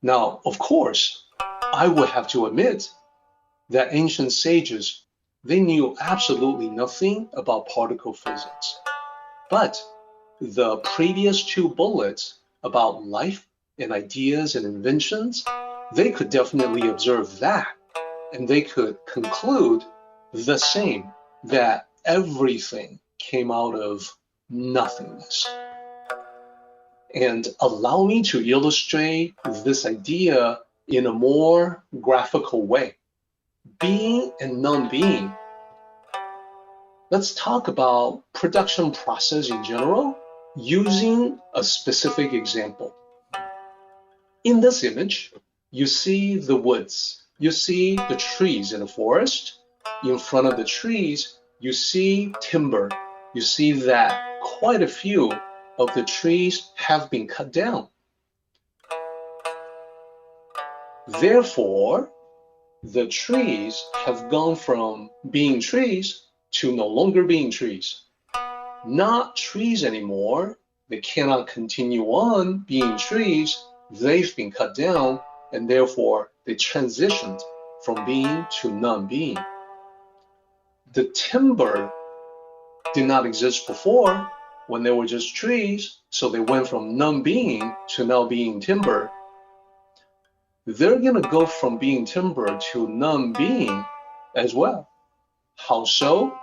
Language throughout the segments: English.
Now, of course, I would have to admit that ancient sages, they knew absolutely nothing about particle physics. But the previous two bullets about life and ideas and inventions, they could definitely observe that, and they could conclude the same, that everything came out of nothingness. And allow me to illustrate this idea in a more graphical way. Being and non-being. Let's talk about production process in general using a specific example. In this image, you see the woods, you see the trees in the forest. In front of the trees, you see timber. You see that quite a few of the trees have been cut down. Therefore, the trees have gone from being trees to no longer being trees. Not trees anymore. They cannot continue on being trees. They've been cut down, and therefore they transitioned from being to non-being. The timber did not exist before when they were just trees, so they went from non-being to now being timber. They're going to go from being timber to non-being as well. How so?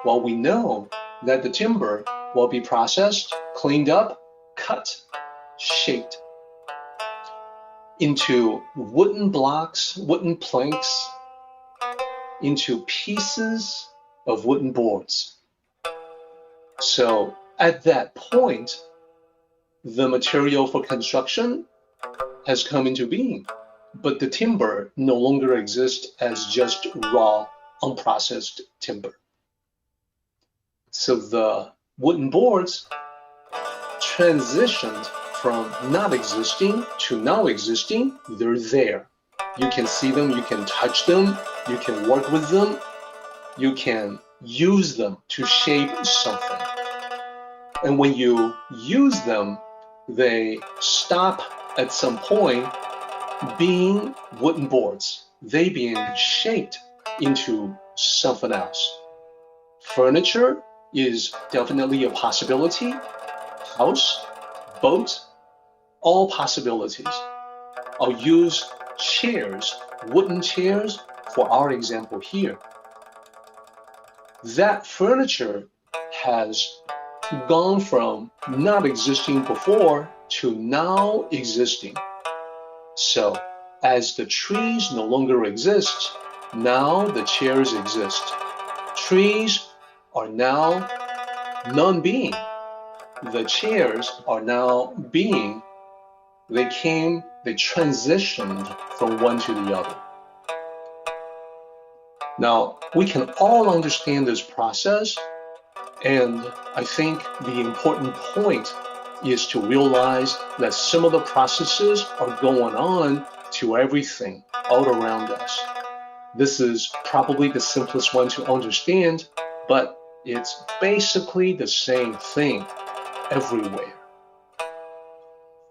Well, we know that the timber will be processed, cleaned up, cut, shaped into wooden blocks, wooden planks, into pieces of wooden boards. So at that point, the material for construction has come into being, but the timber no longer exists as just raw, unprocessed timber. So the wooden boards transitioned from not existing to now existing. They're there. You can see them, you can touch them, you can work with them, you can use them to shape something. And when you use them, they stop at some point being wooden boards. They being shaped into something else. Furniture is definitely a possibility. House, boat, all possibilities. I'll use chairs, wooden chairs, for our example here. That furniture has gone from not existing before to now existing. So as the trees no longer exist, now the chairs exist. Trees are now non-being. The chairs are now being. They transitioned from one to the other. Now, we can all understand this process, and I think the important point is to realize that similar processes are going on to everything all around us. This is probably the simplest one to understand, but it's basically the same thing everywhere.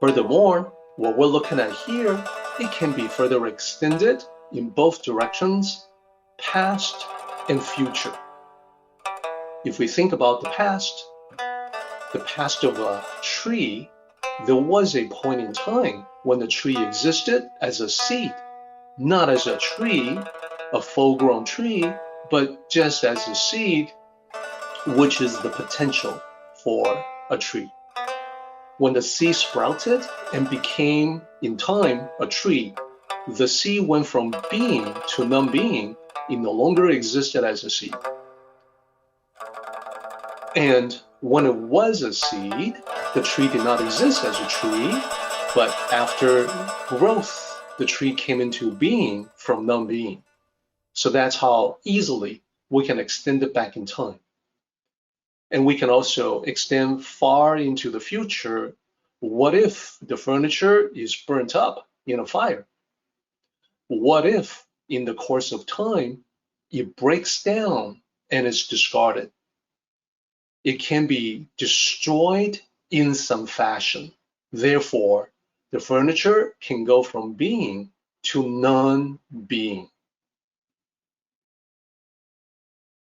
Furthermore, what we're looking at here, it can be further extended in both directions, past and future. If we think about the past of a tree, there was a point in time when the tree existed as a seed, not as a tree, a full-grown tree, but just as a seed, which is the potential for a tree. When the seed sprouted and became, in time, a tree, the seed went from being to non-being. It no longer existed as a seed. And when it was a seed, the tree did not exist as a tree, but after growth, the tree came into being from non-being. So that's how easily we can extend it back in time. And we can also extend far into the future. What if the furniture is burnt up in a fire? What if in the course of time, it breaks down and is discarded? It can be destroyed in some fashion. Therefore, the furniture can go from being to non-being.